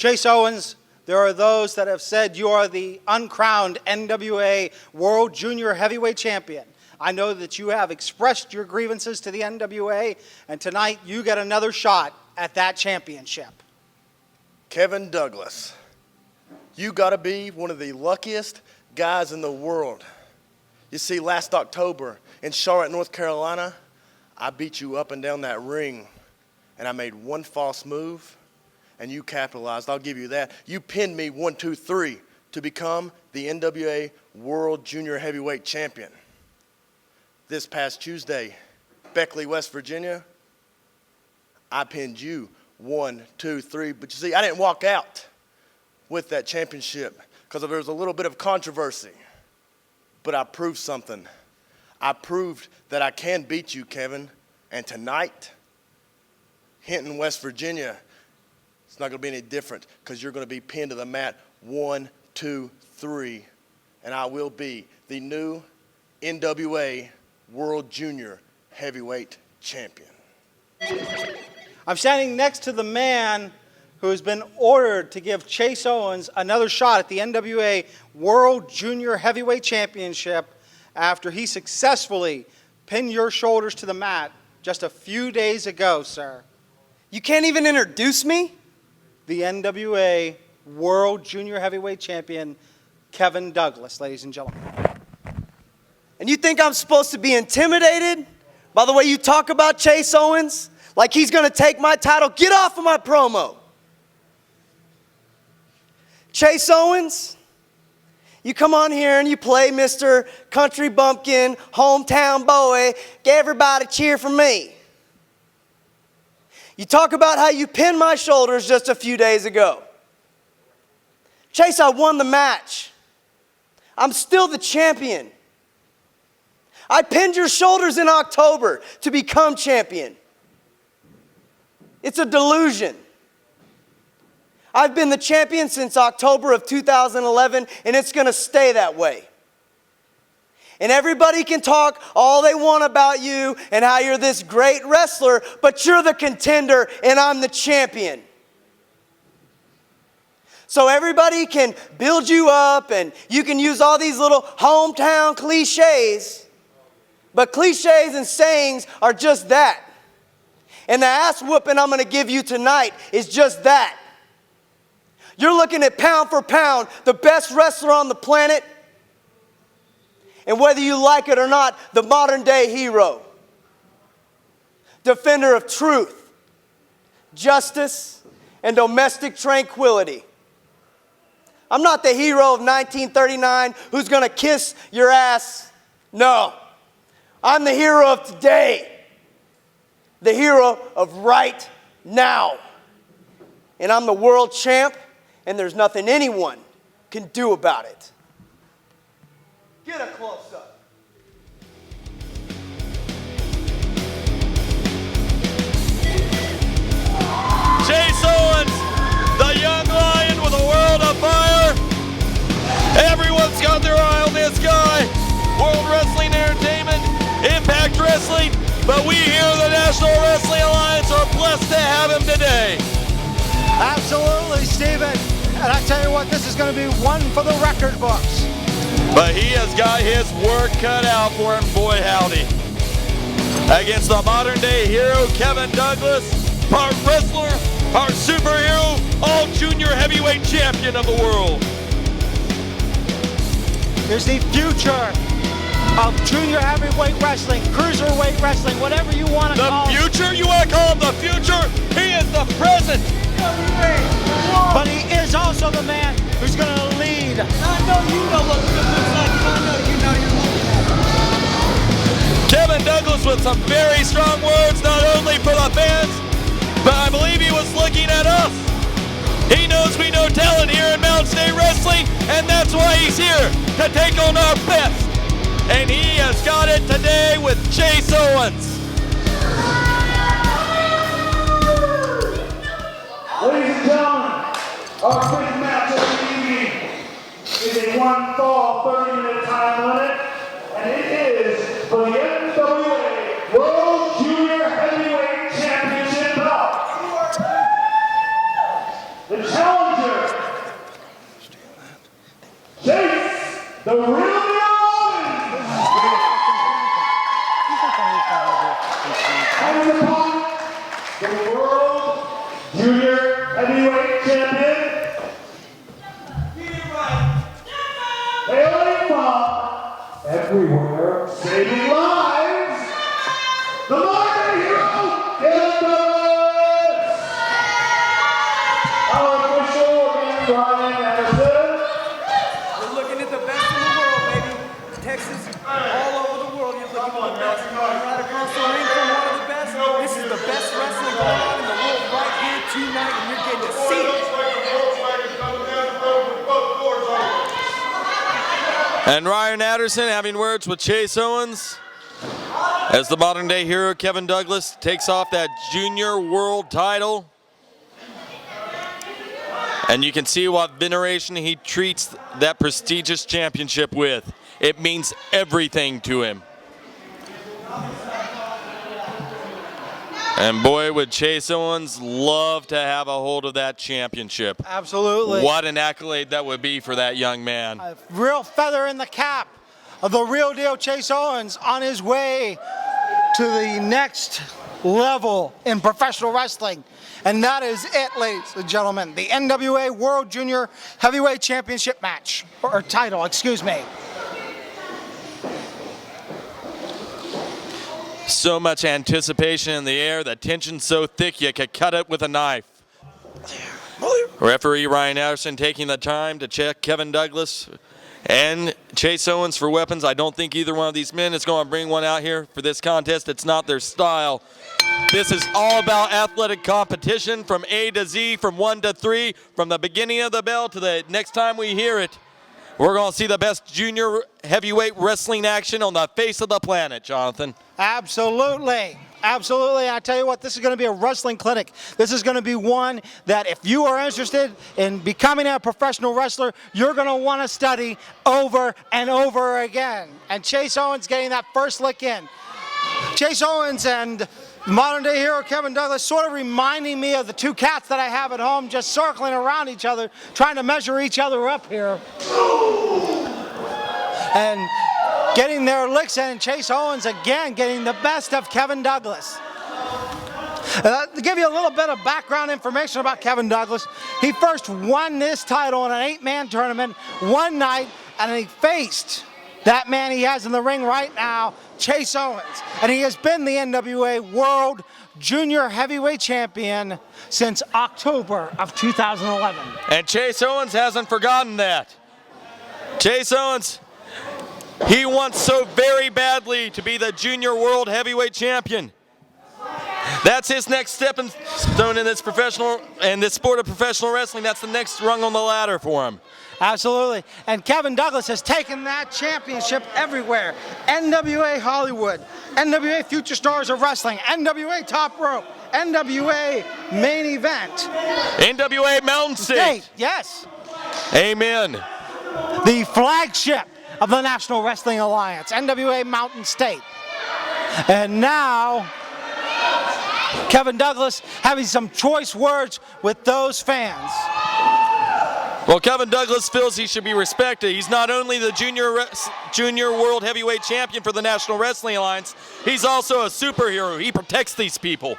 Chase Owens, there are those that have said you are the uncrowned NWA World Junior Heavyweight Champion. I know that you have expressed your grievances to the NWA, and tonight you get another shot at that championship. Kevin Douglas, you gotta be one of the luckiest guys in the world. You see, last October in Charlotte, North Carolina, I beat you up and down that ring, and I made one false move, and you capitalized. I'll give you that. You pinned me 1, 2, 3 to become the NWA World Junior Heavyweight Champion. This past Tuesday, Beckley, West Virginia, I pinned you 1, 2, 3. But you see, I didn't walk out with that championship because there was a little bit of controversy. But I proved something. I proved that I can beat you, Kevin. And tonight, Hinton, West Virginia, it's not going to be any different because you're going to be pinned to the mat 1, 2, 3. And I will be the new NWA World Junior Heavyweight Champion. I'm standing next to the man who has been ordered to give Chase Owens another shot at the NWA World Junior Heavyweight Championship after he successfully pinned your shoulders to the mat just a few days ago, sir. You can't even introduce me? The NWA World Junior Heavyweight Champion, Kevin Douglas, ladies and gentlemen. And you think I'm supposed to be intimidated by the way you talk about Chase Owens? Like he's going to take my title? Get off of my promo. Chase Owens, you come on here and you play Mr. Country Bumpkin, hometown boy, get everybody cheer for me. You talk about how you pinned my shoulders just a few days ago. Chase, I won the match. I'm still the champion. I pinned your shoulders in October to become champion. It's a delusion. I've been the champion since October of 2011, and it's going to stay that way. And everybody can talk all they want about you and how you're this great wrestler, but you're the contender and I'm the champion. So everybody can build you up and you can use all these little hometown cliches. But cliches and sayings are just that. And the ass whooping I'm going to give you tonight is just that. You're looking at pound for pound, the best wrestler on the planet. And whether you like it or not, the modern day hero. Defender of truth, justice, and domestic tranquility. I'm not the hero of 1939 who's going to kiss your ass. No. I'm the hero of today, the hero of right now. And I'm the world champ, and there's nothing anyone can do about it. Get a close-up. Chase Owens, the young lion with a world of fire. Everyone's got their eye on this guy. World Wrestling Entertainment, Impact Wrestling, but we here at the National Wrestling Alliance are blessed to have him today. Absolutely, Steven. And I tell you what, this is going to be one for the record books. But he has got his work cut out for him, boy howdy. Against the modern day hero, Kevin Douglas, part wrestler, part superhero, all junior heavyweight champion of the world. Here's the future of junior heavyweight wrestling, cruiserweight wrestling, whatever you want to call it. The future? You want to call him the future? He is the present. But he is also the man who's going to lead. I know you know what good looks like. I know you know you're looking at it. Kevin Douglas with some very strong words, not only for the fans, but I believe he was looking at us. He knows we know talent here in Mountain State Wrestling, and that's why he's here, to take on our best. And he has got it today with Chase Owens. Ladies and gentlemen, our big match of the evening is a one-fall, 30-minute time limit, and it is for the NWA World Junior Heavyweight Championship belt. The challenger the real Owens. And his opponent, the World Junior Heavyweight Champion, hailing from everywhere, saving lives, the modern hero, Hinton. Our official again, Ryan Anderson. We're looking at the best in the world, baby. Texas, all over the world, you're looking at the best. Right across the ring from one of the best. This is the best wrestling going on in the world right here tonight, and you're getting to see it. And Ryan Anderson having words with Chase Owens as the modern day hero Kevin Douglas takes off that junior world title. And you can see what veneration he treats that prestigious championship with. It means everything to him. And boy, would Chase Owens love to have a hold of that championship. Absolutely. What an accolade that would be for that young man. A real feather in the cap of the real deal Chase Owens on his way to the next level in professional wrestling. And that is it, ladies and gentlemen. The NWA World Junior Heavyweight Championship match, or title, excuse me. So much anticipation in the air, the tension so thick you could cut it with a knife. Referee Ryan Anderson taking the time to check Kevin Douglas and Chase Owens for weapons. I don't think either one of these men is going to bring one out here for this contest. It's not their style. This is all about athletic competition from A to Z, from 1 to 3, from the beginning of the bell to the next time we hear it. We're going to see the best junior heavyweight wrestling action on the face of the planet, Jonathan. Absolutely. Absolutely. I tell you what, this is going to be a wrestling clinic. This is going to be one that if you are interested in becoming a professional wrestler, you're going to want to study over and over again. And Chase Owens getting that first lick in. Chase Owens and modern day hero Kevin Douglas sort of reminding me of the two cats that I have at home just circling around each other, trying to measure each other up here. And getting their licks in, and Chase Owens again getting the best of Kevin Douglas. To give you a little bit of background information about Kevin Douglas, he first won this title in an 8-man tournament one night, and he faced that man he has in the ring right now, Chase Owens. And he has been the NWA World Junior Heavyweight Champion since October of 2011. And Chase Owens hasn't forgotten that. Chase Owens, he wants so very badly to be the Junior World Heavyweight Champion. That's his next stepping stone in this sport of professional wrestling. That's the next rung on the ladder for him. Absolutely. And Kevin Douglas has taken that championship everywhere. NWA Hollywood, NWA Future Stars of Wrestling, NWA Top Rope, NWA Main Event. NWA Mountain State. Yes. Amen. The flagship of the National Wrestling Alliance, NWA Mountain State. And now, Kevin Douglas having some choice words with those fans. Well, Kevin Douglas feels he should be respected. He's not only the junior World Heavyweight Champion for the National Wrestling Alliance, he's also a superhero. He protects these people.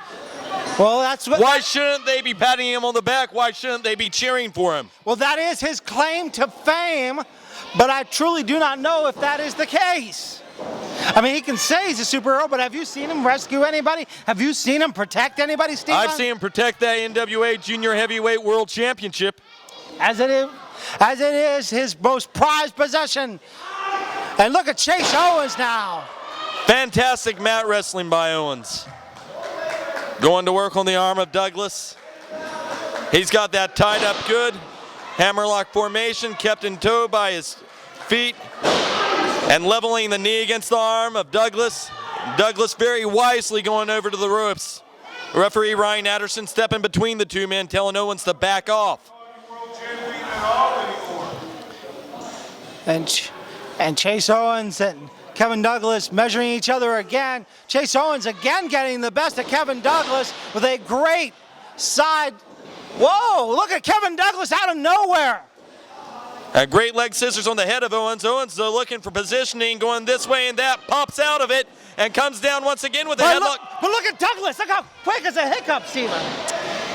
Well, that's what. Why shouldn't they be patting him on the back? Why shouldn't they be cheering for him? Well, that is his claim to fame, but I truly do not know if that is the case. I mean, he can say he's a superhero, but have you seen him rescue anybody? Have you seen him protect anybody, Steve? I've seen him protect that NWA Junior Heavyweight World Championship. As it is his most prized possession. And look at Chase Owens now. Fantastic mat wrestling by Owens. Going to work on the arm of Douglas. He's got that tied up good. Hammerlock formation kept in tow by his feet. And leveling the knee against the arm of Douglas. Douglas very wisely going over to the ropes. Referee Ryan Anderson stepping between the two men, telling Owens to back off. And Chase Owens and Kevin Douglas measuring each other again. Chase Owens again getting the best of Kevin Douglas with a great side. Whoa, look at Kevin Douglas out of nowhere. A great leg scissors on the head of Owens. Owens, though, looking for positioning, going this way and that, pops out of it, and comes down once again with a headlock. But look at Douglas. Look how quick as a hiccup, Steven.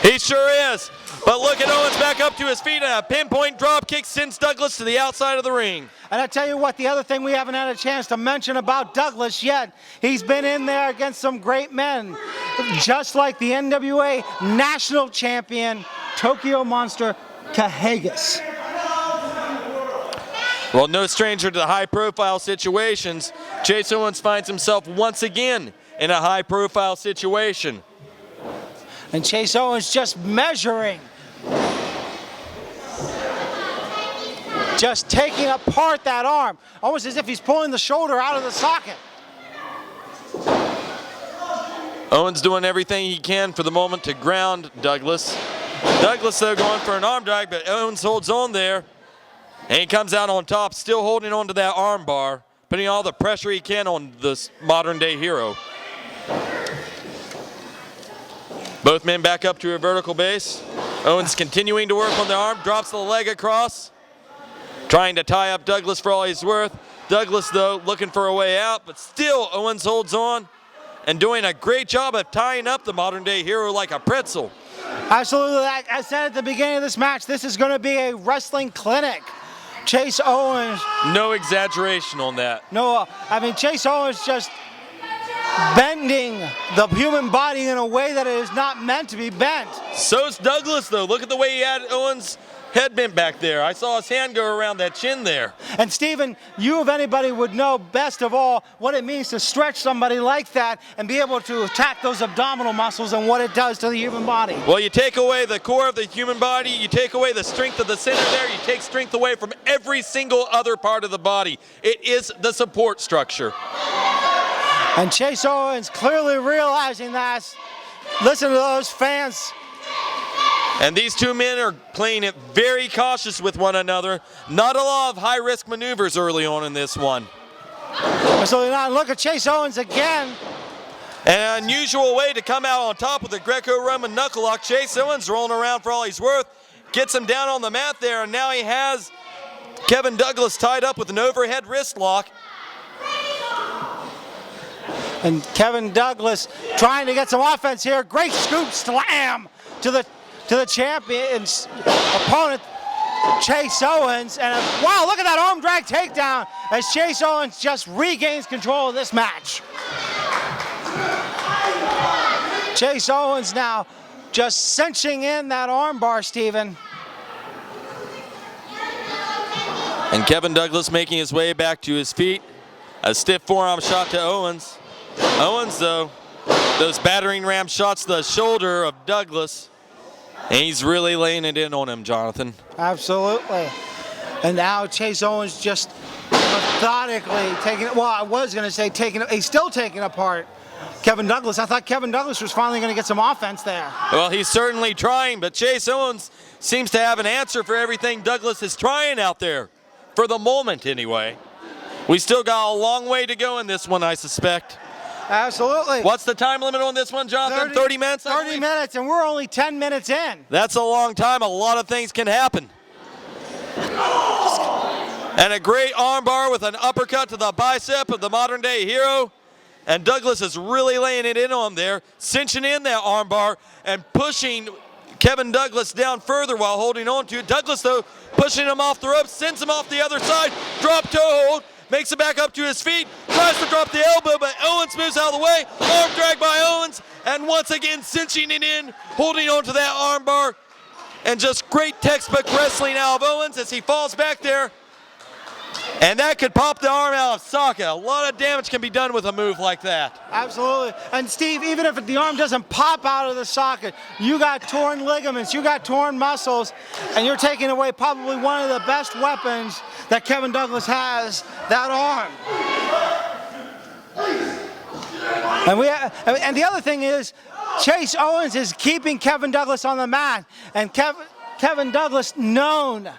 He sure is. But look at Owens back up to his feet, and a pinpoint drop kick sends Douglas to the outside of the ring. And I tell you what, the other thing we haven't had a chance to mention about Douglas yet, he's been in there against some great men, just like the NWA National Champion, Tokyo Monster Kahagas. Well, no stranger to the high-profile situations, Chase Owens finds himself once again in a high-profile situation. And Chase Owens just measuring, just taking apart that arm, almost as if he's pulling the shoulder out of the socket. Owens doing everything he can for the moment to ground Douglas. Douglas, though, going for an arm drag, but Owens holds on there. And he comes out on top, still holding on to that arm bar, putting all the pressure he can on this modern-day hero. Both men back up to a vertical base. Owens continuing to work on the arm, drops the leg across, trying to tie up Douglas for all he's worth. Douglas, though, looking for a way out, but still Owens holds on and doing a great job of tying up the modern-day hero like a pretzel. Absolutely. Like I said at the beginning of this match, this is going to be a wrestling clinic. Chase Owens. No exaggeration on that. No, I mean, Chase Owens just bending the human body in a way that it is not meant to be bent. So's Douglas, though. Look at the way he had Owens' head bent back there. I saw his hand go around that chin there. And Steven, you, if anybody, would know best of all what it means to stretch somebody like that and be able to attack those abdominal muscles and what it does to the human body. Well, you take away the core of the human body, you take away the strength of the center there, you take strength away from every single other part of the body. It is the support structure. And Chase Owens clearly realizing that. Listen to those fans. And these two men are playing it very cautious with one another. Not a lot of high-risk maneuvers early on in this one. So now look at Chase Owens again. An unusual way to come out on top with a Greco-Roman knuckle lock. Chase Owens rolling around for all he's worth. Gets him down on the mat there, and now he has Kevin Douglas tied up with an overhead wrist lock. And Kevin Douglas trying to get some offense here. Great scoop slam to the champion's opponent, Chase Owens. And wow, look at that arm drag takedown as Chase Owens just regains control of this match. Chase Owens now just cinching in that arm bar, Steven. And Kevin Douglas making his way back to his feet. A stiff forearm shot to Owens. Owens, though, those battering ram shots to the shoulder of Douglas. And he's really laying it in on him, Jonathan. Absolutely. And now Chase Owens just methodically taking it. Well, I was going to say he's still taking apart Kevin Douglas. I thought Kevin Douglas was finally going to get some offense there. Well, he's certainly trying, but Chase Owens seems to have an answer for everything Douglas is trying out there. For the moment, anyway. We still got a long way to go in this one, I suspect. Absolutely. What's the time limit on this one, Jonathan? 30 minutes? 30 minutes, and we're only 10 minutes in. That's a long time. A lot of things can happen. And a great armbar with an uppercut to the bicep of the modern-day hero. And Douglas is really laying it in on there, cinching in that armbar and pushing Kevin Douglas down further while holding on to it. Douglas, though, pushing him off the ropes, sends him off the other side, drop toe hold. Makes it back up to his feet, tries to drop the elbow, but Owens moves out of the way. Arm drag by Owens, and once again cinching it in, holding on to that arm bar. And just great textbook wrestling out of Owens as he falls back there. And that could pop the arm out of socket. A lot of damage can be done with a move like that. Absolutely. And Steve, even if the arm doesn't pop out of the socket, you got torn ligaments, you got torn muscles, and you're taking away probably one of the best weapons that Kevin Douglas has, that arm. And the other thing is, Chase Owens is keeping Kevin Douglas on the mat, and Kevin Douglas known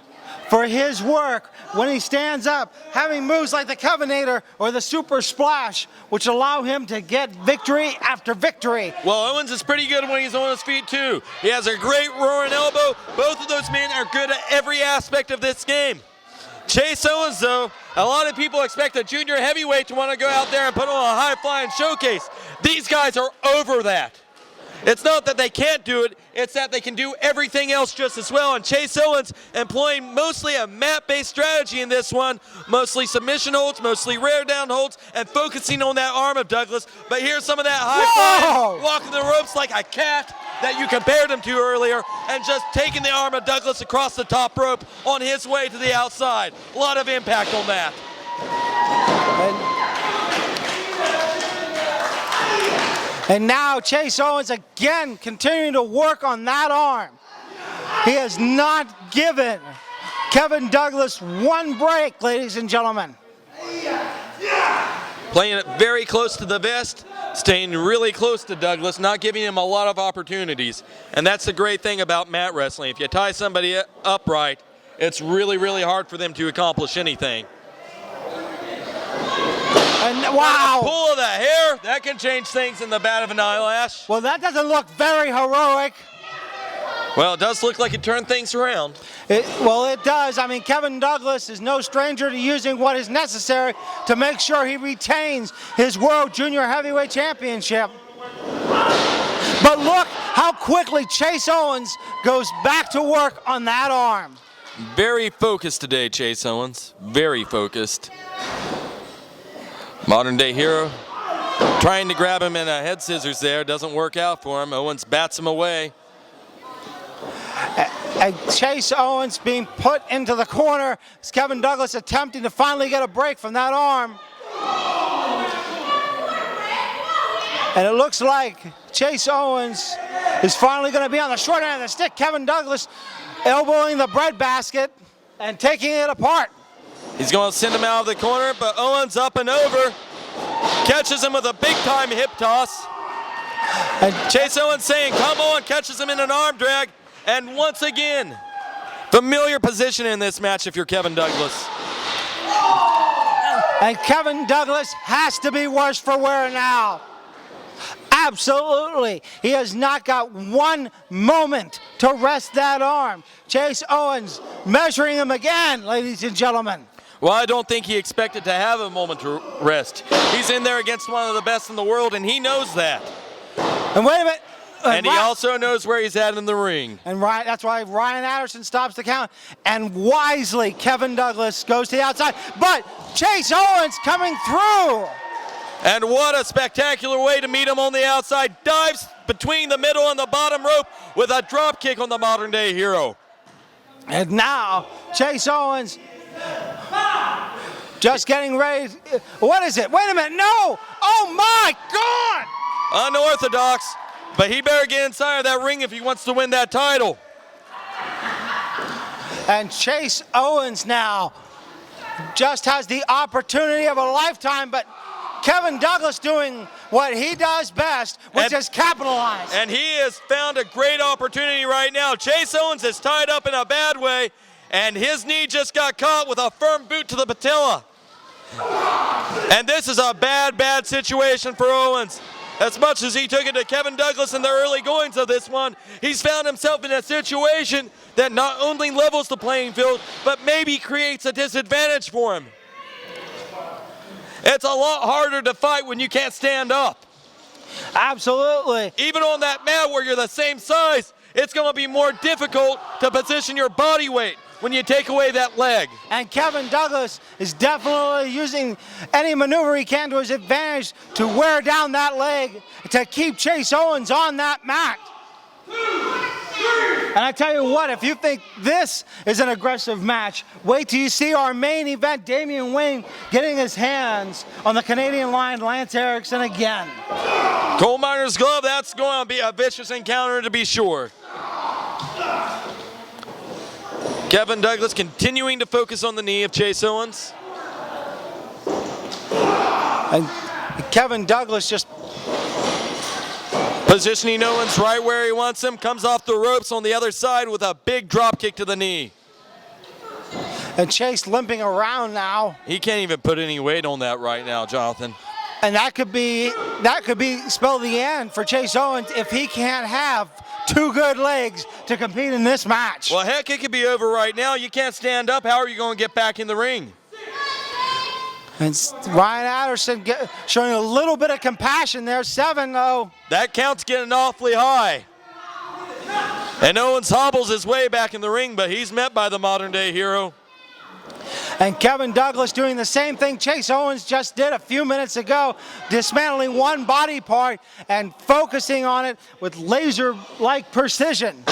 for his work when he stands up, having moves like the Kevinator or the Super Splash, which allow him to get victory after victory. Well, Owens is pretty good when he's on his feet, too. He has a great roaring elbow. Both of those men are good at every aspect of this game. Chase Owens, though, a lot of people expect a junior heavyweight to want to go out there and put on a high-flying showcase. These guys are over that. It's not that they can't do it, it's that they can do everything else just as well. And Chase Owens employing mostly a mat-based strategy in this one, mostly submission holds, mostly rear down holds, and focusing on that arm of Douglas. But here's some of that high-flying, walking the ropes like a cat that you compared him to earlier, and just taking the arm of Douglas across the top rope on his way to the outside. A lot of impact on that. And now Chase Owens again continuing to work on that arm. He has not given Kevin Douglas one break, ladies and gentlemen. Playing it very close to the vest, staying really close to Douglas, not giving him a lot of opportunities. And that's the great thing about mat wrestling. If you tie somebody upright, it's really, really hard for them to accomplish anything. And wow! A pull of the hair, that can change things in the bat of an eyelash. Well, that doesn't look very heroic. Well, it does look like it turned things around. Well, it does. I mean, Kevin Douglas is no stranger to using what is necessary to make sure he retains his World Junior Heavyweight Championship. But look how quickly Chase Owens goes back to work on that arm. Very focused today, Chase Owens. Very focused. Modern day hero trying to grab him in a head scissors there. Doesn't work out for him. Owens bats him away. And Chase Owens being put into the corner as Kevin Douglas attempting to finally get a break from that arm. And it looks like Chase Owens is finally going to be on the short end of the stick. Kevin Douglas elbowing the breadbasket and taking it apart. He's going to send him out of the corner, but Owens up and over. Catches him with a big-time hip toss. And Chase Owens saying, come on, catches him in an arm drag. And once again, familiar position in this match if you're Kevin Douglas. And Kevin Douglas has to be worse for wear now. Absolutely. He has not got one moment to rest that arm. Chase Owens measuring him again, ladies and gentlemen. Well, I don't think he expected to have a moment to rest. He's in there against one of the best in the world, and he knows that. And wait a minute. And he also knows where he's at in the ring. And that's why Ryan Anderson stops the count. And wisely, Kevin Douglas goes to the outside. But Chase Owens coming through. And what a spectacular way to meet him on the outside. Dives between the middle and the bottom rope with a drop kick on the modern day hero. And now, Chase Owens just getting ready. What is it? Wait a minute. No. Oh, my God. Unorthodox. But he better get inside of that ring if he wants to win that title. And Chase Owens now just has the opportunity of a lifetime, but Kevin Douglas doing what he does best, which is capitalize. And he has found a great opportunity right now. Chase Owens is tied up in a bad way, and his knee just got caught with a firm boot to the patella. And this is a bad, bad situation for Owens. As much as he took it to Kevin Douglas in the early goings of this one, he's found himself in a situation that not only levels the playing field, but maybe creates a disadvantage for him. It's a lot harder to fight when you can't stand up. Absolutely. Even on that mat where you're the same size, it's going to be more difficult to position your body weight when you take away that leg. And Kevin Douglas is definitely using any maneuver he can to his advantage to wear down that leg to keep Chase Owens on that mat. And I tell you what, if you think this is an aggressive match, wait till you see our main event, Damian Wayne getting his hands on the Canadian Lion, Lance Erickson again. Coal miner's glove, that's going to be a vicious encounter to be sure. Kevin Douglas continuing to focus on the knee of Chase Owens. And Kevin Douglas just positioning Owens right where he wants him, comes off the ropes on the other side with a big drop kick to the knee. And Chase limping around now. He can't even put any weight on that right now, Jonathan. And that could be spell the end for Chase Owens if he can't have two good legs to compete in this match. Well, heck, it could be over right now. You can't stand up. How are you going to get back in the ring? And Ryan Anderson showing a little bit of compassion there. 7 though. That count's getting awfully high. And Owens hobbles his way back in the ring, but he's met by the modern-day hero. And Kevin Douglas doing the same thing Chase Owens just did a few minutes ago, dismantling one body part and focusing on it with laser-like precision.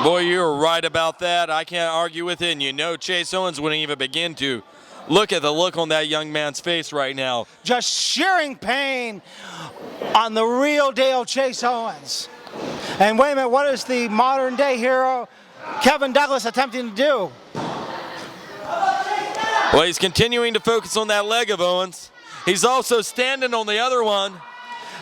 Boy, you're right about that. I can't argue with it, and you know Chase Owens wouldn't even begin to. Look at the look on that young man's face right now. Just shearing pain on the real deal Chase Owens. And wait a minute, what is the modern day hero Kevin Douglas attempting to do? Well, he's continuing to focus on that leg of Owens. He's also standing on the other one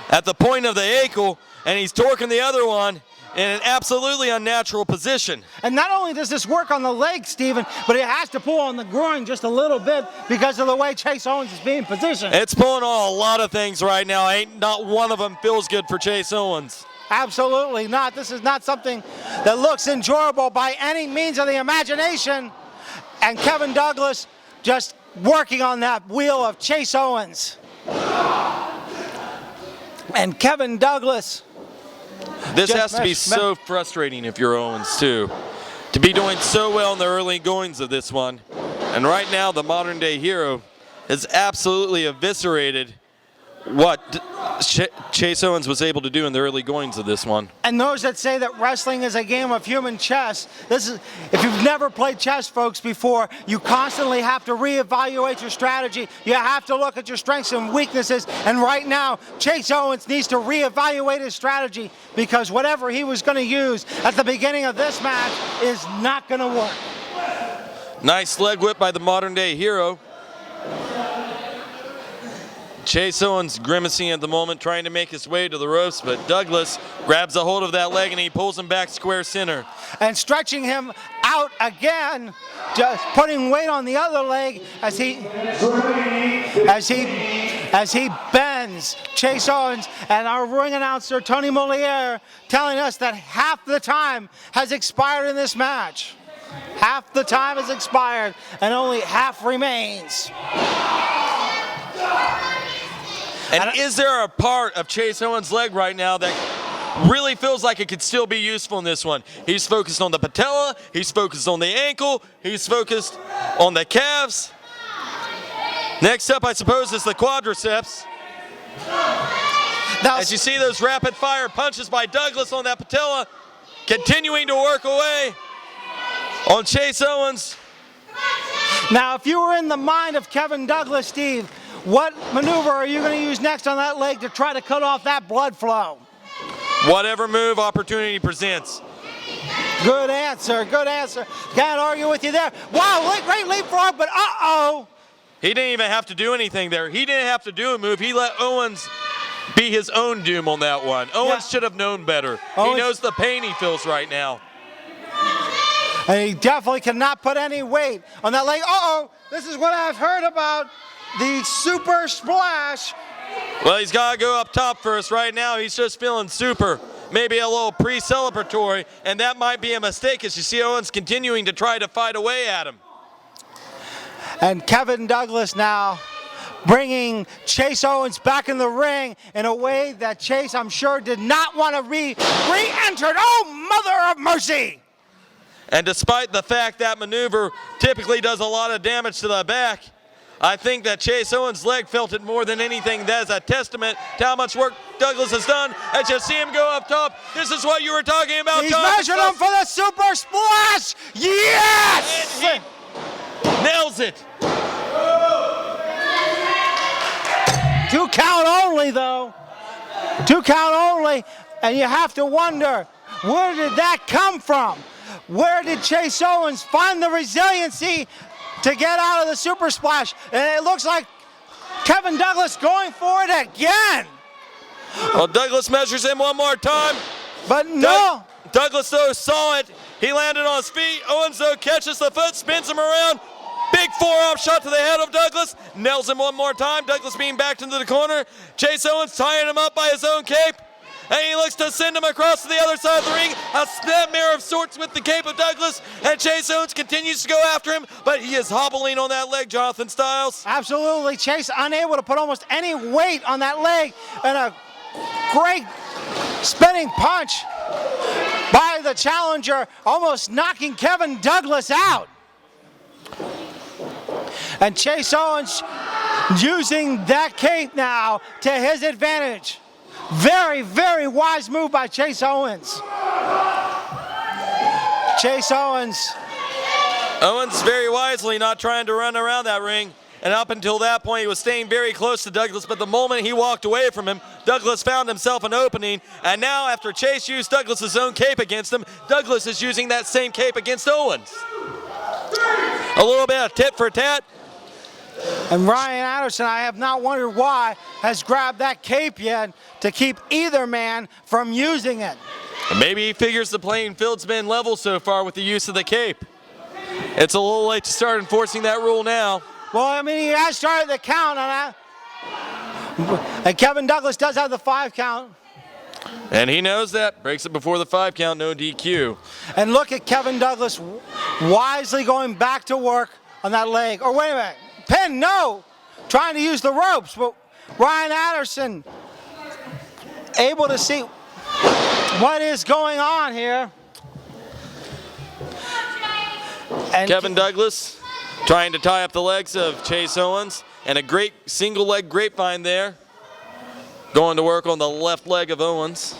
at the point of the ankle, and he's torquing the other one in an absolutely unnatural position. And not only does this work on the leg, Steven, but it has to pull on the groin just a little bit because of the way Chase Owens is being positioned. It's pulling on a lot of things right now. Not one of them feels good for Chase Owens. Absolutely not. This is not something that looks enjoyable by any means of the imagination. And Kevin Douglas just working on that wheel of Chase Owens. And Kevin Douglas. This has to be so frustrating if you're Owens, too. To be doing so well in the early goings of this one. And right now, the modern-day hero has absolutely eviscerated what Chase Owens was able to do in the early goings of this one. And those that say that wrestling is a game of human chess, if you've never played chess, folks, before, you constantly have to reevaluate your strategy. You have to look at your strengths and weaknesses. And right now, Chase Owens needs to reevaluate his strategy because whatever he was going to use at the beginning of this match is not going to work. Nice leg whip by the modern-day hero. Chase Owens grimacing at the moment, trying to make his way to the ropes, but Douglas grabs a hold of that leg and he pulls him back square center. And stretching him out again, just putting weight on the other leg as he bends Chase Owens. And our ring announcer, Tony Moliere, telling us that half the time has expired in this match. Half the time has expired and only half remains. And is there a part of Chase Owens' leg right now that really feels like it could still be useful in this one? He's focused on the patella, he's focused on the ankle, he's focused on the calves. Next up, I suppose, is the quadriceps. Now, as you see those rapid fire punches by Douglas on that patella, continuing to work away on Chase Owens. Now, if you were in the mind of Kevin Douglas, Steve, what maneuver are you going to use next on that leg to try to cut off that blood flow? Whatever move opportunity presents. Good answer, good answer. Can't argue with you there. Wow, great leapfrog, but uh-oh. He didn't even have to do anything there. He didn't have to do a move. He let Owens be his own doom on that one. Owens should have known better. He knows the pain he feels right now. And he definitely cannot put any weight on that leg. Uh-oh, this is what I've heard about. The super splash. Well, he's got to go up top first. Right now, he's just feeling super. Maybe a little pre-celebratory, and that might be a mistake as you see Owens continuing to try to fight away at him. And Kevin Douglas now bringing Chase Owens back in the ring in a way that Chase, I'm sure, did not want to re-enter. Oh, mother of mercy! And despite the fact that maneuver typically does a lot of damage to the back, I think that Chase Owens' leg felt it more than anything. That is a testament to how much work Douglas has done. As you see him go up top, this is what you were talking about. He's measured him for the super splash. Yes! And he nails it. 2 count only, though. 2 count only, and you have to wonder, where did that come from? Where did Chase Owens find the resiliency to get out of the super splash? And it looks like Kevin Douglas going for it again. Well, Douglas measures him one more time. But no. Douglas, though, saw it. He landed on his feet. Owens, though, catches the foot, spins him around. Big forearm shot to the head of Douglas. Nails him one more time. Douglas being backed into the corner. Chase Owens tying him up by his own cape. And he looks to send him across to the other side of the ring. A snapmare of sorts with the cape of Douglas. And Chase Owens continues to go after him, but he is hobbling on that leg, Jonathan Styles. Absolutely. Chase unable to put almost any weight on that leg. And a great spinning punch by the challenger, almost knocking Kevin Douglas out. And Chase Owens using that cape now to his advantage. Very, very wise move by Chase Owens. Chase Owens. Owens very wisely not trying to run around that ring. And up until that point, he was staying very close to Douglas, but the moment he walked away from him, Douglas found himself an opening. And now, after Chase used Douglas's own cape against him, Douglas is using that same cape against Owens. A little bit of tit for tat. And Ryan Anderson, I have not wondered why, has grabbed that cape yet to keep either man from using it. Maybe he figures the playing field's been level so far with the use of the cape. It's a little late to start enforcing that rule now. Well, I mean, he has started the count on that. And Kevin Douglas does have the 5 count. And he knows that. Breaks it before the 5 count, no DQ. And look at Kevin Douglas wisely going back to work on that leg. Or wait a minute. Pin, no! Trying to use the ropes, but Ryan Anderson able to see what is going on here. And Kevin Douglas trying to tie up the legs of Chase Owens, and a great single leg grapevine there. Going to work on the left leg of Owens.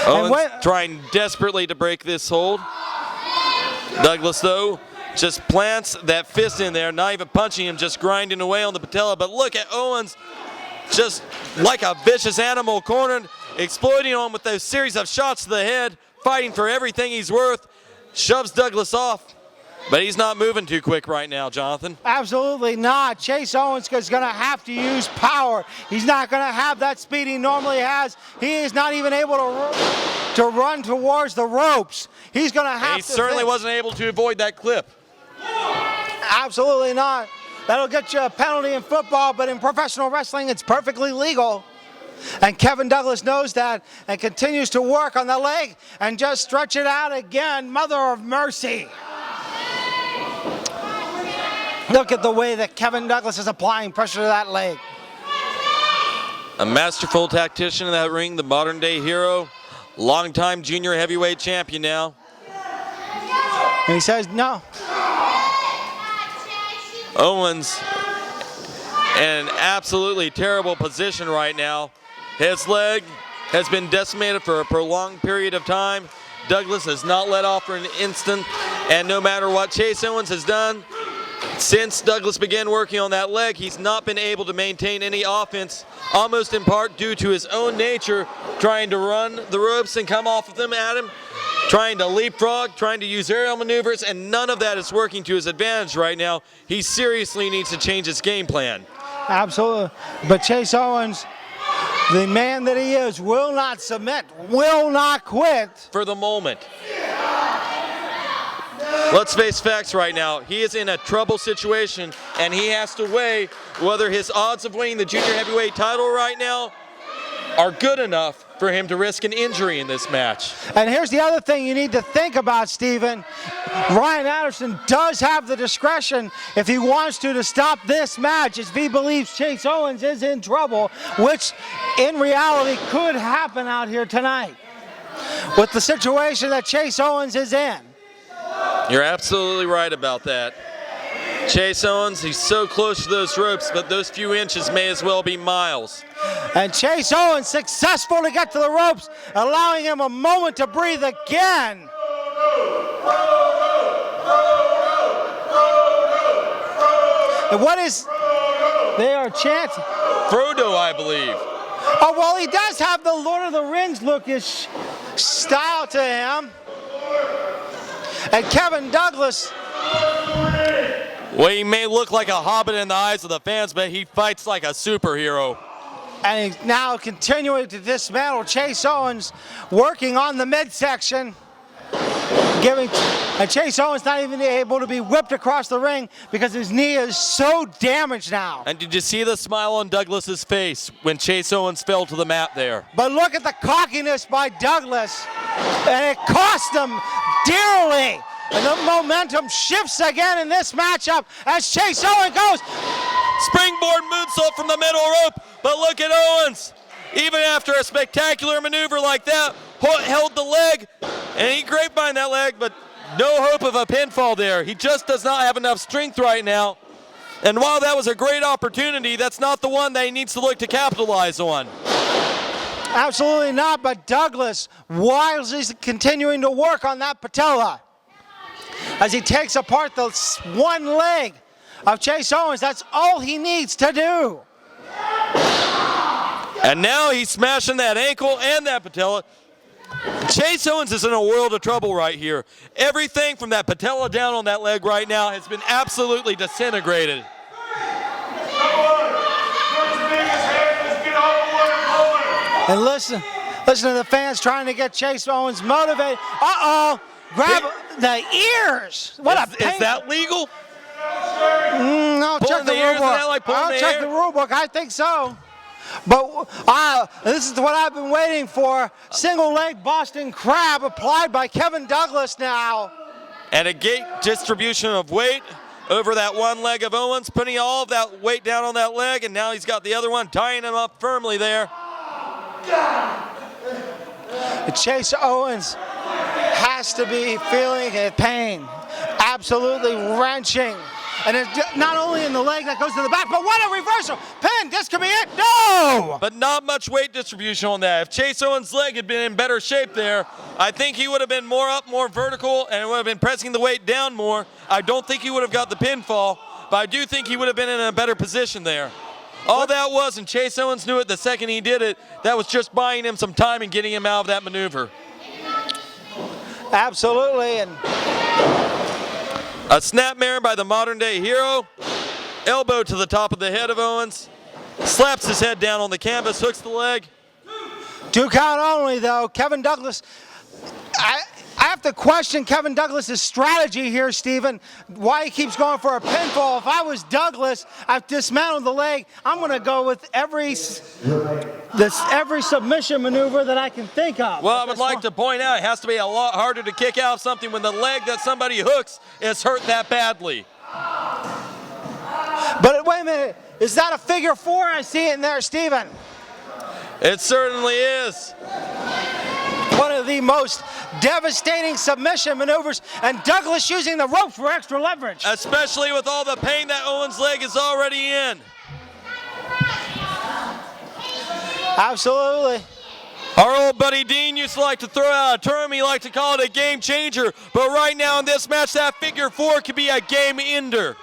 Owens trying desperately to break this hold. Douglas, though, just plants that fist in there, not even punching him, just grinding away on the patella. But look at Owens, just like a vicious animal, cornered, exploiting on with those series of shots to the head, fighting for everything he's worth, shoves Douglas off. But he's not moving too quick right now, Jonathan. Absolutely not. Chase Owens is going to have to use power. He's not going to have that speed he normally has. He is not even able to run towards the ropes. He's going to have to. He certainly wasn't able to avoid that clip. Absolutely not. That'll get you a penalty in football, but in professional wrestling, it's perfectly legal. And Kevin Douglas knows that and continues to work on the leg and just stretch it out again. Mother of mercy. Look at the way that Kevin Douglas is applying pressure to that leg. A masterful tactician in that ring, the modern day hero, longtime junior heavyweight champion now. And he says no. Owens in an absolutely terrible position right now. His leg has been decimated for a prolonged period of time. Douglas has not let off for an instant, and no matter what Chase Owens has done, since Douglas began working on that leg, he's not been able to maintain any offense, almost in part due to his own nature, trying to run the ropes and come off of them at him, trying to leapfrog, trying to use aerial maneuvers, and none of that is working to his advantage right now. He seriously needs to change his game plan. Absolutely. But Chase Owens, the man that he is, will not submit, will not quit. For the moment. Let's face facts right now. He is in a trouble situation, and he has to weigh whether his odds of winning the junior heavyweight title right now are good enough for him to risk an injury in this match. And here's the other thing you need to think about, Steven. Ryan Anderson does have the discretion, if he wants to stop this match, if he believes Chase Owens is in trouble, which in reality could happen out here tonight with the situation that Chase Owens is in. You're absolutely right about that. Chase Owens, he's so close to those ropes, but those few inches may as well be miles. And Chase Owens successful to get to the ropes, allowing him a moment to breathe again. And what is, they are chanting? Frodo, I believe. Oh, well, he does have the Lord of the Rings lookish style to him. And Kevin Douglas. Well, he may look like a hobbit in the eyes of the fans, but he fights like a superhero. And he's now continuing to dismantle Chase Owens, working on the midsection, giving And Chase Owens not even able to be whipped across the ring because his knee is so damaged now. And did you see the smile on Douglas's face when Chase Owens fell to the mat there? But look at the cockiness by Douglas, and it cost him dearly. And the momentum shifts again in this matchup as Chase Owens goes. Springboard moonsault from the middle rope, but look at Owens. Even after a spectacular maneuver like that, held the leg, and he grapevine that leg, but no hope of a pinfall there. He just does not have enough strength right now. And while that was a great opportunity, that's not the one that he needs to look to capitalize on. Absolutely not, but Douglas wisely is continuing to work on that patella. As he takes apart the one leg of Chase Owens, that's all he needs to do. And now he's smashing that ankle and that patella. Chase Owens is in a world of trouble right here. Everything from that patella down on that leg right now has been absolutely disintegrated. And listen to the fans trying to get Chase Owens motivated. Uh-oh, grab the ears. What a pain. Is that legal? I'll check the rule book. I'll check the rule book. I think so. But this is what I've been waiting for. Single leg Boston Crab applied by Kevin Douglas now. And a gate distribution of weight over that one leg of Owens, putting all of that weight down on that leg, and now he's got the other one, tying him up firmly there. Chase Owens has to be feeling pain. Absolutely wrenching. And it's not only in the leg that goes to the back, but what a reversal. Pin, this could be it. No! But not much weight distribution on that. If Chase Owens' leg had been in better shape there, I think he would have been more up, more vertical, and would have been pressing the weight down more. I don't think he would have got the pinfall, but I do think he would have been in a better position there. All that was, and Chase Owens knew it the second he did it, that was just buying him some time and getting him out of that maneuver. Absolutely. And a snapmare by the modern day hero. Elbow to the top of the head of Owens. Slaps his head down on the canvas, hooks the leg. 2 count only though. Kevin Douglas, I have to question Kevin Douglas' strategy here, Stephen. Why he keeps going for a pinfall. If I was Douglas, I've dismantled the leg. I'm going to go with every submission maneuver that I can think of. Well, I would like to point out, it has to be a lot harder to kick out something when the leg that somebody hooks is hurt that badly. But wait a minute, is that a figure 4? I see it in there, Stephen. It certainly is. One of the most devastating submission maneuvers, and Douglas using the rope for extra leverage. Especially with all the pain that Owens' leg is already in. Absolutely. Our old buddy Dean used to like to throw out a term, he liked to call it a game changer, but right now in this match, that figure 4 could be a game ender.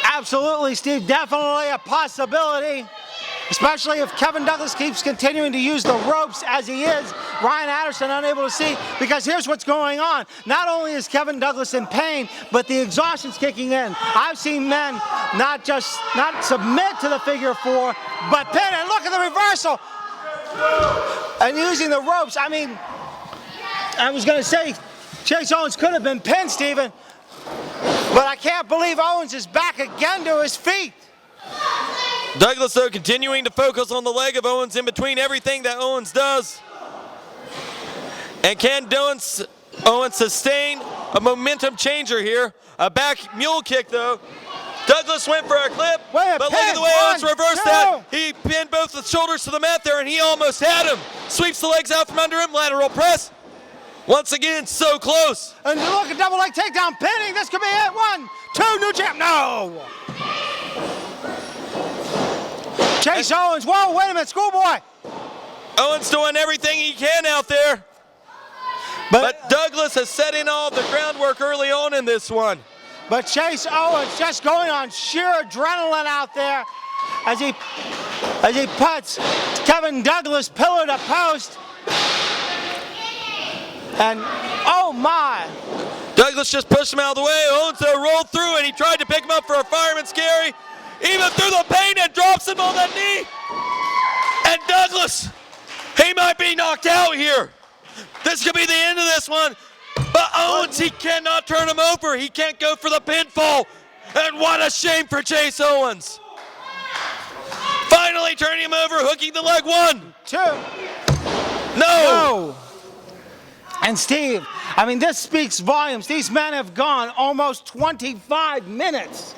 Absolutely, Steve, definitely a possibility. Especially if Kevin Douglas keeps continuing to use the ropes as he is. Ryan Anderson unable to see, because here's what's going on. Not only is Kevin Douglas in pain, but the exhaustion's kicking in. I've seen men not submit to the figure 4, but pin, and look at the reversal. And using the ropes, I mean, I was gonna say Chase Owens could have been pinned, Stephen, but I can't believe Owens is back again to his feet. Douglas, though, continuing to focus on the leg of Owens in between everything that Owens does. And can Owens sustain a momentum changer here? A back mule kick, though. Douglas went for a clip, but look at the way Owens reversed that. He pinned both the shoulders to the mat there, and he almost had him. Sweeps the legs out from under him, lateral press. Once again, so close. And look at double leg takedown, pinning. This could be it. 1, 2, new champ. No. Chase Owens, whoa, wait a minute, schoolboy. Owens doing everything he can out there. But Douglas has set in all the groundwork early on in this one. But Chase Owens just going on sheer adrenaline out there as he puts Kevin Douglas pillar to post. And oh my. Douglas just pushed him out of the way. Owens though rolled through and he tried to pick him up for a fireman's carry. Even through the pain, and drops him on the knee. And Douglas, he might be knocked out here. This could be the end of this one. But But Owens, he cannot turn him over. He can't go for the pinfall. And what a shame for Chase Owens. Finally turning him over, hooking the leg. 1, 2. No. No. And Steve, I mean, this speaks volumes. These men have gone almost 25 minutes.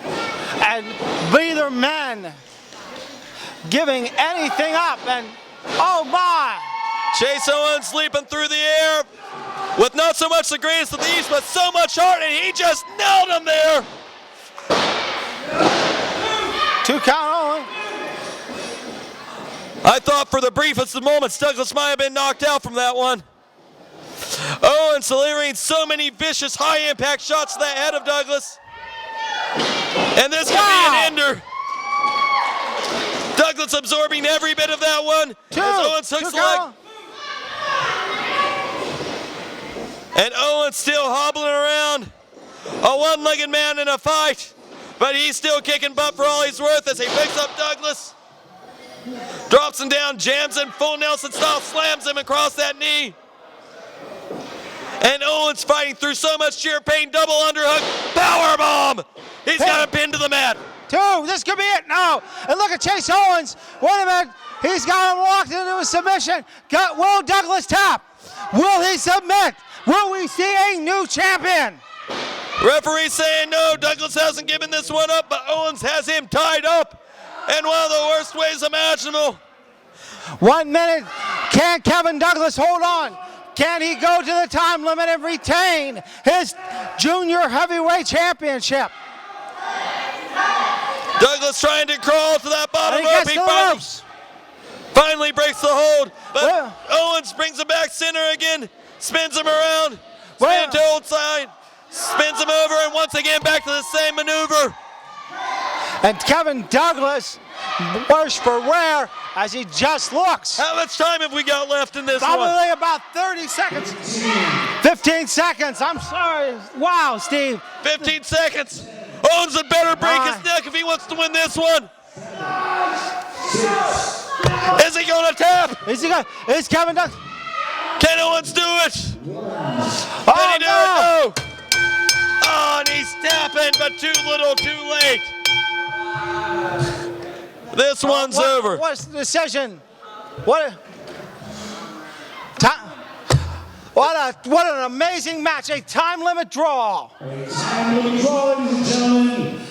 And neither men giving anything up. And oh my. Chase Owens leaping through the air with not so much the greatest of these, but so much heart, and he just nailed him there. 2 count only. I thought for the briefest of moments, Douglas might have been knocked out from that one. Owens delivering so many vicious, high-impact shots to the head of Douglas. And this could be an ender. Douglas absorbing every bit of that one. 2. As Owens hooks 2 the leg. count. And Owens still hobbling around. A one-legged man in a fight. But he's still kicking butt for all he's worth as he picks up Douglas. Drops him down, jams him full Nelson style, slams him across that knee. And Owens fighting through so much sheer pain, double underhook, powerbomb. He's got him pinned to the mat. 2, this could be it. No. And look at Chase Owens. Wait a minute. He's got him locked into a submission. Will Douglas tap? Will he submit? Will we see a new champion? Referee saying no, Douglas hasn't given this one up, but Owens has him tied up in one of the worst ways imaginable. 1 minute. Can Kevin Douglas hold on? Can he go to the time limit and retain his junior heavyweight championship? Douglas trying to crawl to that bottom And he rope. gets He to the finally breaks the hold, but Well- Owens brings him back center again, spins him around, Well- spin to old side, spins him over, and once again back to the same maneuver. And Kevin Douglas, worse for wear, as he just looks. How much time have we got left in this one? Probably about 30 seconds. 15 seconds. I'm sorry. Wow, Steve. 15 seconds. Owens had better break his neck if he wants to win this one. Is he going to tap? Is Kevin Douglas? Can Owens do it? Oh, Can he do no. it? No. Oh, and he's tapping, but too little, too late. This one's over. What's the decision? What an amazing match. A time limit draw. Time limit draw, ladies and gentlemen.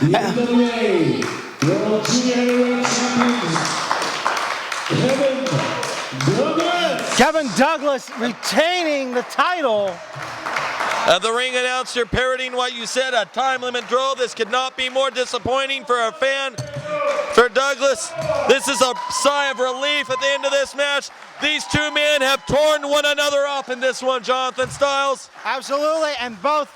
The NWA World Junior Heavyweight Champion, Kevin Douglas. Kevin Douglas retaining the title. The ring announcer parroting what you said, a time limit draw. This could not be more disappointing for a fan, for Douglas. This is a sigh of relief at the end of this match. These two men have torn one another off in this one, Jonathan Styles. Absolutely, and both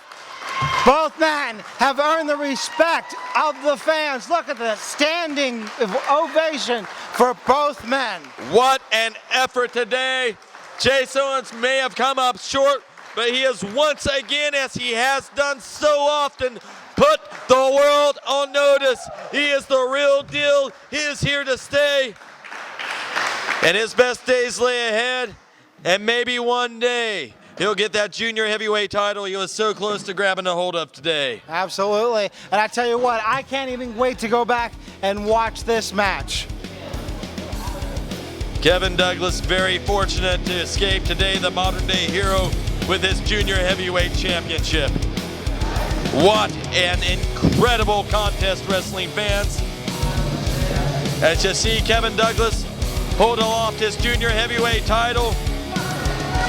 men have earned the respect of the fans. Look at the standing ovation for both men. What an effort today. Chase Owens may have come up short, but he has once again, as he has done so often, put the world on notice. He is the real deal. He is here to stay. And his best days lay ahead. And maybe one day he'll get that junior heavyweight title he was so close to grabbing a hold of today. Absolutely. And I tell you what, I can't even wait to go back and watch this match. Kevin Douglas very fortunate to escape today, the modern day hero with his junior heavyweight championship. What an incredible contest, wrestling fans. As you see Kevin Douglas hold aloft his junior heavyweight title,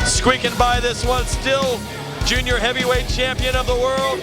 squeaking by this one, still junior heavyweight champion of the world.